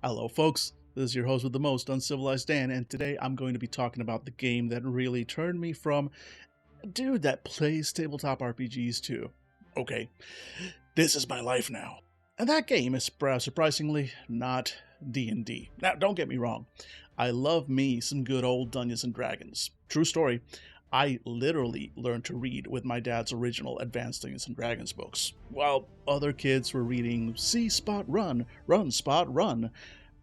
Hello, folks. This is your host with the most, Uncivilized Dan, and today I'm going to be talking about the game that really turned me from a dude that plays tabletop RPGs to, okay, this is my life now. And that game is surprisingly not D&D. Now, don't get me wrong. I love me some good old Dungeons and Dragons. True story. I literally learned to read with my dad's original Advanced Dungeons and Dragons books, while other kids were reading See Spot Run, Run Spot Run.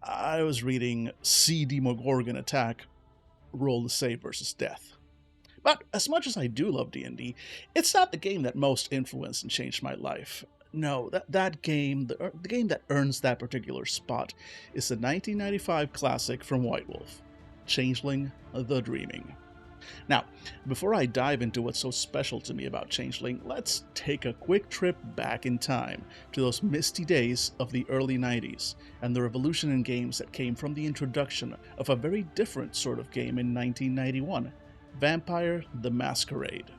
I was reading See Demogorgon Attack, Roll to Save versus Death. But as much as I do love D&D, it's not the game that most influenced and changed my life. No, that game, the game that earns that particular spot, is the 1995 classic from White Wolf, Changeling: The Dreaming. Now, before I dive into what's so special to me about Changeling, let's take a quick trip back in time to those misty days of the early 90s and the revolution in games that came from the introduction of a very different sort of game in 1991, Vampire the Masquerade.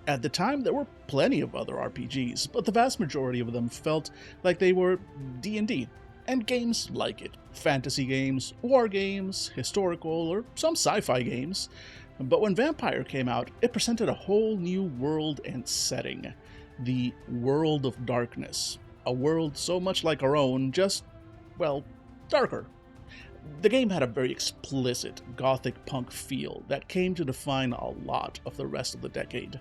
At the time, there were plenty of other RPGs, but the vast majority of them felt like they were D&D, and games like it. Fantasy games, war games, historical, or some sci-fi games. But when Vampire came out, it presented a whole new world and setting. The World of Darkness. A world so much like our own, just, well, darker. The game had a very explicit gothic punk feel that came to define a lot of the rest of the decade.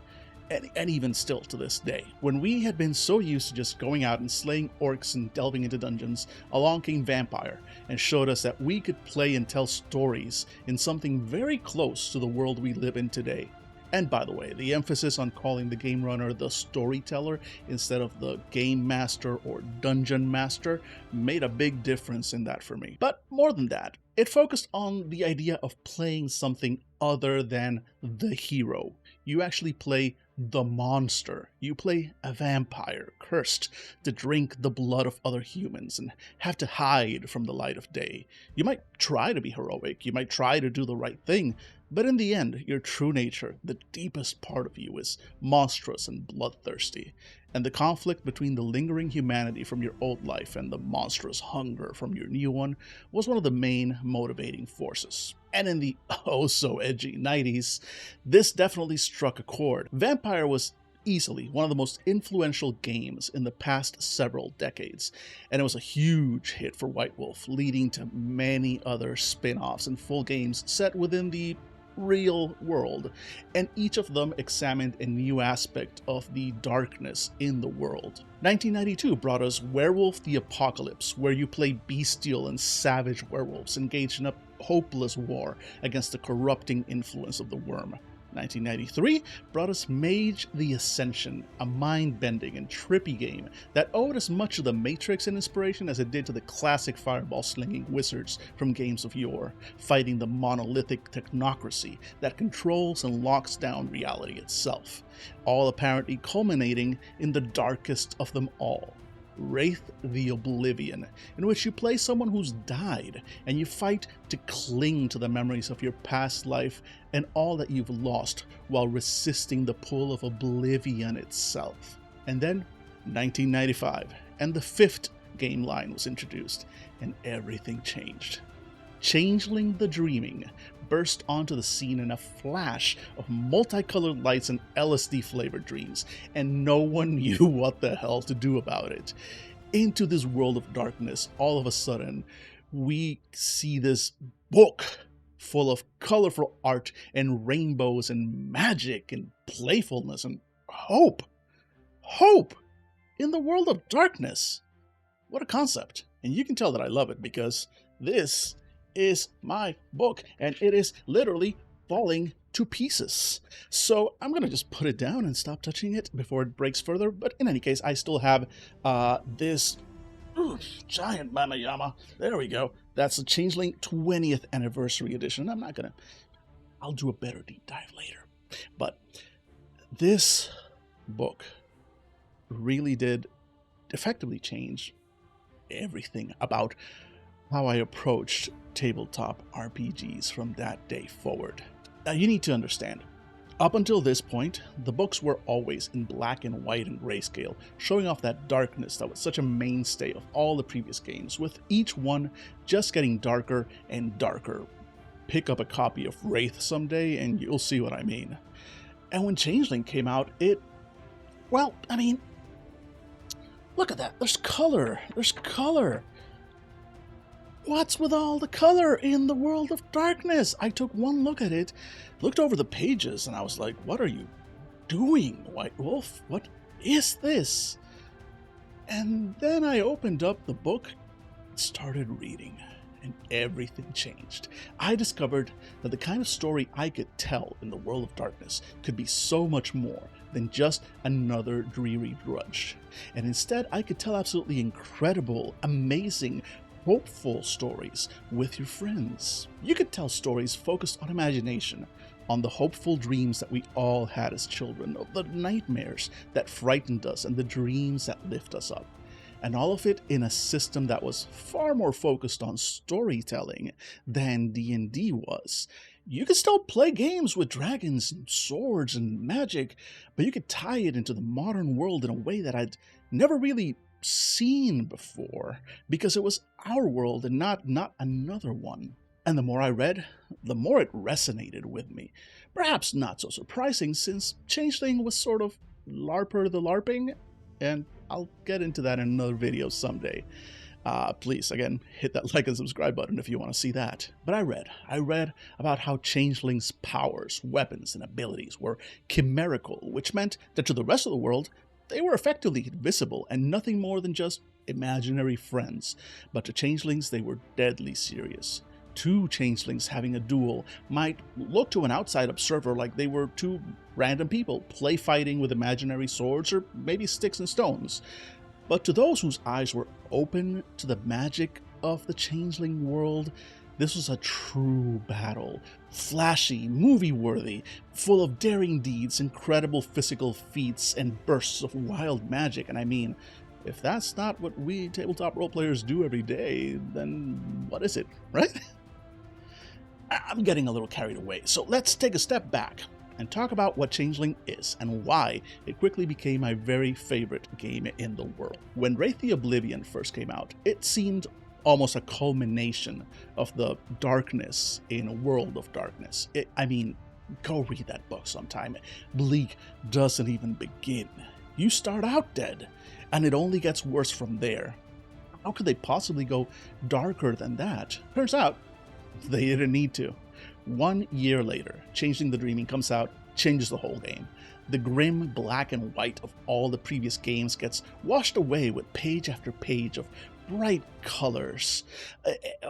And even still to this day. When we had been so used to just going out and slaying orcs and delving into dungeons, along came Vampire and showed us that we could play and tell stories in something very close to the world we live in today. And by the way, the emphasis on calling the game runner the storyteller instead of the game master or dungeon master made a big difference in that for me. But more than that, it focused on the idea of playing something other than the hero. You actually play the monster. You play a vampire, cursed to drink the blood of other humans and have to hide from the light of day. You might try to be heroic, you might try to do the right thing, but in the end, your true nature, the deepest part of you, is monstrous and bloodthirsty. And the conflict between the lingering humanity from your old life and the monstrous hunger from your new one was one of the main motivating forces. And in the oh-so-edgy 90s, this definitely struck a chord. Vampire was easily one of the most influential games in the past several decades, and it was a huge hit for White Wolf, leading to many other spin-offs and full games set within the real world, and each of them examined a new aspect of the darkness in the world. 1992 brought us Werewolf the Apocalypse, where you play bestial and savage werewolves engaged in a hopeless war against the corrupting influence of the worm. 1993 brought us Mage the Ascension, a mind-bending and trippy game that owed as much to the Matrix in inspiration as it did to the classic fireball-slinging wizards from games of yore, fighting the monolithic technocracy that controls and locks down reality itself, all apparently culminating in the darkest of them all, Wraith the Oblivion, in which you play someone who's died, and you fight to cling to the memories of your past life and all that you've lost while resisting the pull of oblivion itself. And then, 1995, and the fifth game line was introduced, and everything changed. Changeling: The Dreaming burst onto the scene in a flash of multicolored lights and LSD-flavored dreams, and no one knew what the hell to do about it. Into this world of darkness, all of a sudden, we see this book full of colorful art and rainbows and magic and playfulness and hope. Hope! In the world of darkness! What a concept. And you can tell that I love it because this is my book, and it is literally falling to pieces. So I'm gonna just put it down and stop touching it before it breaks further. But in any case, I still have this giant Mama Yama. There we go. That's the Changeling 20th Anniversary Edition. I'll do a better deep dive later. But this book really did effectively change everything about how I approached tabletop RPGs from that day forward. Now, you need to understand, Up until this point, the books were always in black and white and grayscale, showing off that darkness that was such a mainstay of all the previous games, with each one just getting darker and darker. Pick up a copy of Wraith someday and you'll see what I mean. And when Changeling came out, well, I mean, look at that, there's color. What's with all the color in the World of Darkness? I took one look at it, looked over the pages, and I was like, what are you doing, White Wolf? What is this? And then I opened up the book, started reading, and everything changed. I discovered that the kind of story I could tell in the World of Darkness could be so much more than just another dreary drudge. And instead, I could tell absolutely incredible, amazing, hopeful stories with your friends. You could tell stories focused on imagination, on the hopeful dreams that we all had as children, the nightmares that frightened us and the dreams that lift us up. And all of it in a system that was far more focused on storytelling than D&D was. You could still play games with dragons and swords and magic, but you could tie it into the modern world in a way that I'd never really seen before, because it was our world and not another one. And the more I read, the more it resonated with me. Perhaps not so surprising, since Changeling was sort of LARPer the LARPing, and I'll get into that in another video someday. Please, again, hit that like and subscribe button if you want to see that. But I read about how Changeling's powers, weapons, and abilities were chimerical, which meant that to the rest of the world, they were effectively invisible and nothing more than just imaginary friends. But to Changelings, they were deadly serious. Two Changelings having a duel might look to an outside observer like they were two random people play fighting with imaginary swords or maybe sticks and stones. But to those whose eyes were open to the magic of the Changeling world, this was a true battle, flashy, movie-worthy, full of daring deeds, incredible physical feats, and bursts of wild magic. And I mean, if that's not what we tabletop role players do every day, then what is it, right? I'm getting a little carried away, so let's take a step back and talk about what Changeling is and why it quickly became my very favorite game in the world. When Wraith the Oblivion first came out, it seemed almost a culmination of the darkness in a World of Darkness. I mean, go read that book sometime. Bleak doesn't even begin. You start out dead, and it only gets worse from there. How could they possibly go darker than that? Turns out, they didn't need to. 1 year later, Changeling the Dreaming comes out, changes the whole game. The grim black and white of all the previous games gets washed away with page after page of bright colors,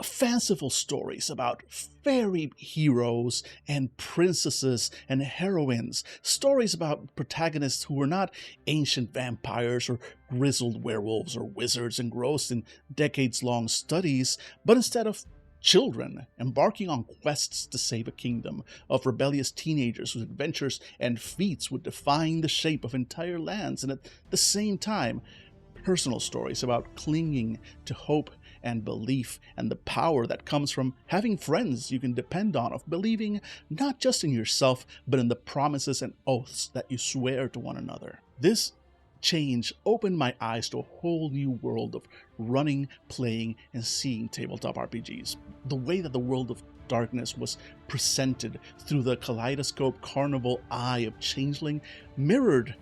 fanciful stories about fairy heroes and princesses and heroines, stories about protagonists who were not ancient vampires or grizzled werewolves or wizards engrossed in decades-long studies, but instead of children embarking on quests to save a kingdom, of rebellious teenagers whose adventures and feats would define the shape of entire lands, and at the same time, personal stories about clinging to hope and belief and the power that comes from having friends you can depend on, of believing not just in yourself, but in the promises and oaths that you swear to one another. This change opened my eyes to a whole new world of running, playing, and seeing tabletop RPGs. The way that the World of Darkness was presented through the kaleidoscope carnival eye of Changeling mirrored,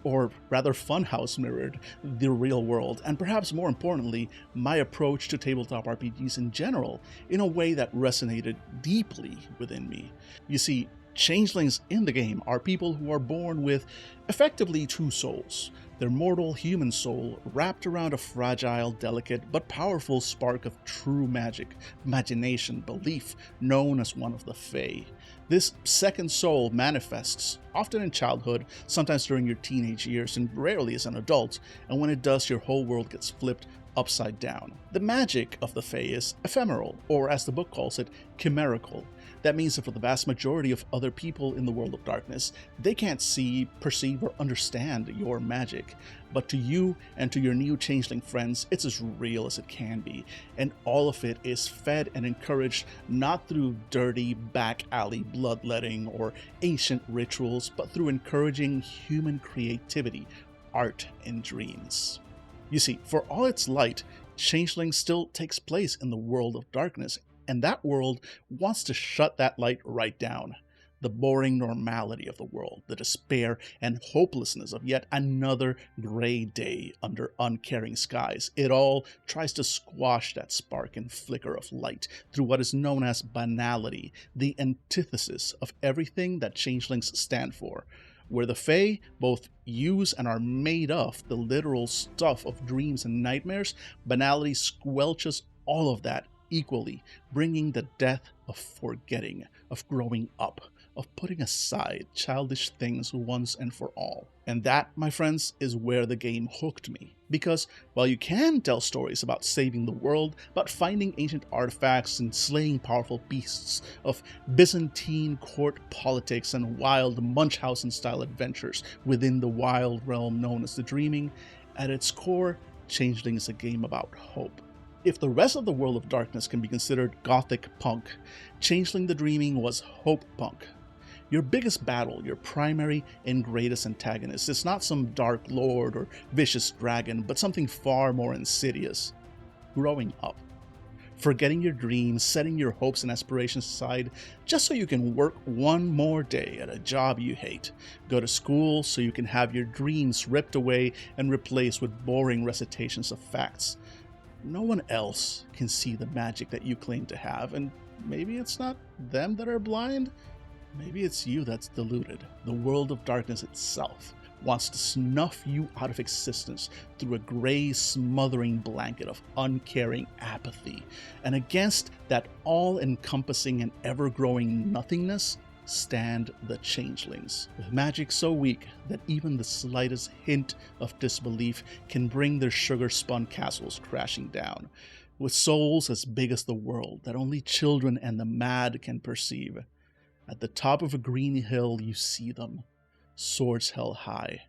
or rather funhouse mirrored, the real world, and perhaps more importantly, my approach to tabletop RPGs in general, in a way that resonated deeply within me. You see, Changelings in the game are people who are born with effectively two souls. Their mortal human soul wrapped around a fragile, delicate, but powerful spark of true magic, imagination, belief, known as one of the Fae. This second soul manifests, often in childhood, sometimes during your teenage years, and rarely as an adult, and when it does, your whole world gets flipped upside down. The magic of the Fae is ephemeral, or as the book calls it, chimerical. That means that for the vast majority of other people in the world of darkness, they can't see, perceive, or understand your magic. But to you and to your new changeling friends, it's as real as it can be, and all of it is fed and encouraged not through dirty back alley bloodletting or ancient rituals, but through encouraging human creativity, art, and dreams. You see, for all its light, changeling still takes place in the world of darkness, and that world wants to shut that light right down. The boring normality of the world, the despair and hopelessness of yet another gray day under uncaring skies, it all tries to squash that spark and flicker of light through what is known as banality, the antithesis of everything that changelings stand for. Where the Fae both use and are made of the literal stuff of dreams and nightmares, banality squelches all of that equally, bringing the death of forgetting, of growing up, of putting aside childish things once and for all. And that, my friends, is where the game hooked me. Because while you can tell stories about saving the world, about finding ancient artifacts and slaying powerful beasts, of Byzantine court politics and wild Munchausen-style adventures within the wild realm known as the Dreaming, at its core, Changeling is a game about hope. If the rest of the world of darkness can be considered gothic punk, Changeling the Dreaming was hope punk. Your biggest battle, your primary and greatest antagonist, is not some dark lord or vicious dragon, but something far more insidious. Growing up. Forgetting your dreams, setting your hopes and aspirations aside, just so you can work one more day at a job you hate. Go to school so you can have your dreams ripped away and replaced with boring recitations of facts. No one else can see the magic that you claim to have, and maybe it's not them that are blind. Maybe it's you that's deluded. The world of darkness itself wants to snuff you out of existence through a gray, smothering blanket of uncaring apathy. And against that all-encompassing and ever-growing nothingness stand the changelings, with magic so weak that even the slightest hint of disbelief can bring their sugar-spun castles crashing down, with souls as big as the world that only children and the mad can perceive. At the top of a green hill you see them, swords held high,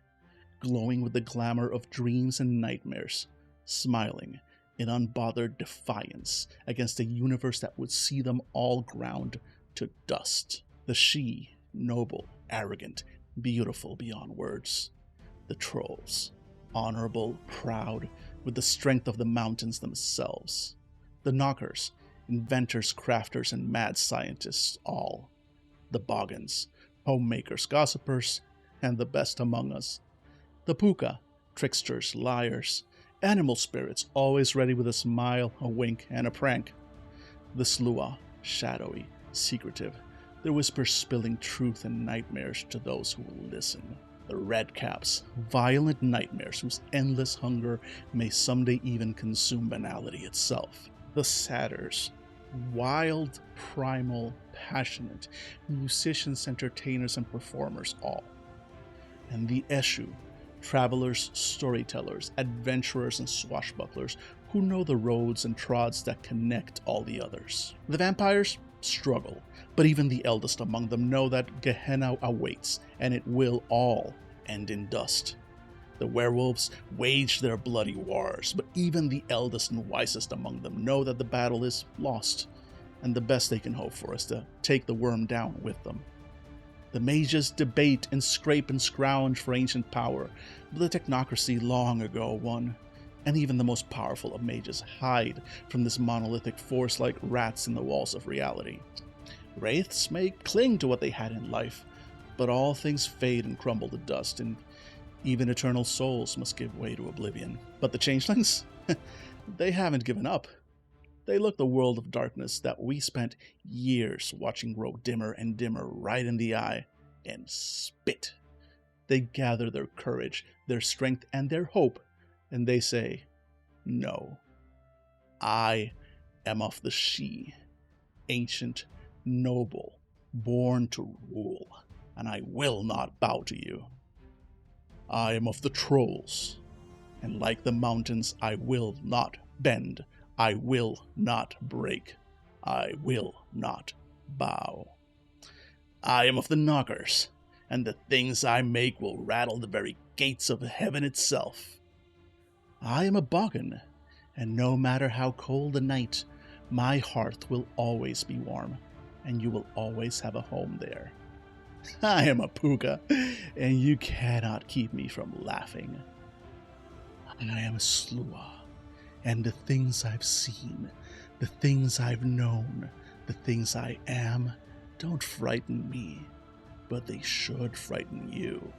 glowing with the glamour of dreams and nightmares, smiling in unbothered defiance against a universe that would see them all ground to dust. The she, noble, arrogant, beautiful beyond words. The trolls, honorable, proud, with the strength of the mountains themselves. The knockers, inventors, crafters, and mad scientists all. The boggans, homemakers, gossipers, and the best among us. The puka, tricksters, liars, animal spirits always ready with a smile, a wink, and a prank. The slua, shadowy, secretive, their whispers spilling truth and nightmares to those who will listen. The redcaps, violent nightmares whose endless hunger may someday even consume banality itself. The satyrs, wild, primal, passionate, musicians, entertainers, and performers all. And the Eshu, travelers, storytellers, adventurers, and swashbucklers who know the roads and trods that connect all the others. The vampires struggle, but even the eldest among them know that Gehenna awaits, and it will all end in dust. The werewolves wage their bloody wars, but even the eldest and wisest among them know that the battle is lost, and the best they can hope for is to take the worm down with them. The mages debate and scrape and scrounge for ancient power, but the technocracy long ago won, and even the most powerful of mages hide from this monolithic force like rats in the walls of reality. Wraiths may cling to what they had in life, but all things fade and crumble to dust, and even eternal souls must give way to oblivion. But the changelings? They haven't given up. They look the world of darkness that we spent years watching grow dimmer and dimmer right in the eye, and spit. They gather their courage, their strength, and their hope, and they say, "No, I am of the she, ancient, noble, born to rule, and I will not bow to you. I am of the trolls, And like the mountains, I will not bend. I will not break. I will not bow. I am of the knockers, and the things I make will rattle the very gates of heaven itself. I am a boggin, and no matter how cold the night, my hearth will always be warm, and you will always have a home there. I am a puka, and you cannot keep me from laughing. I am a slua, and the things I've seen, the things I've known, the things I am, don't frighten me, but they should frighten you.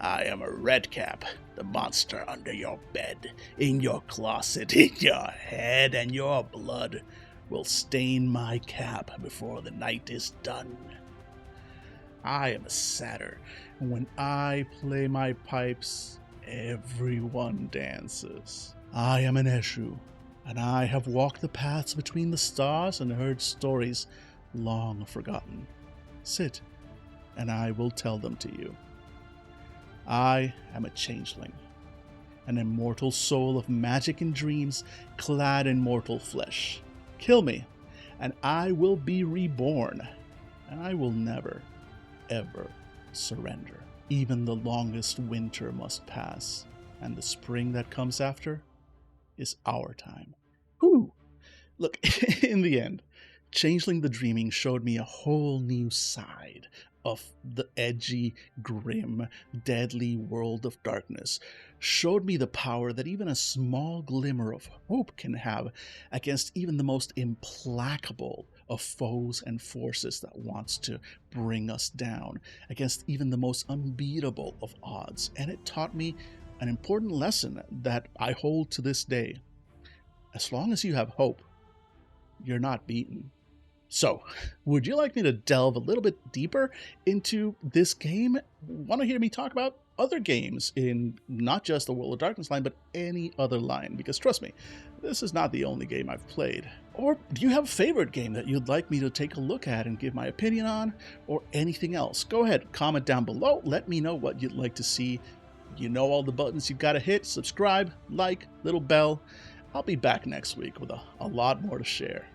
I am a redcap, the monster under your bed, in your closet, in your head, and your blood will stain my cap before the night is done. I am a satyr, and when I play my pipes, everyone dances. I am an Eshu, and I have walked the paths between the stars and heard stories long forgotten. Sit, and I will tell them to you. I am a changeling, an immortal soul of magic and dreams, clad in mortal flesh. Kill me, and I will be reborn, and I will never, ever surrender. Even the longest winter must pass, and the spring that comes after is our time. Whew! Look, in the end, Changeling the Dreaming showed me a whole new side of the edgy, grim, deadly world of darkness. Showed me the power that even a small glimmer of hope can have against even the most implacable of foes and forces that wants to bring us down, against even the most unbeatable of odds. And it taught me an important lesson that I hold to this day. As long as you have hope, you're not beaten. So, would you like me to delve a little bit deeper into this game? Want to hear me talk about other games in not just the World of Darkness line, but any other line? Because trust me, this is not the only game I've played. Or do you have a favorite game that you'd like me to take a look at and give my opinion on, or anything else? Go ahead, comment down below. Let me know what you'd like to see. You know all the buttons you've got to hit: subscribe, like, little bell. I'll be back next week with a lot more to share.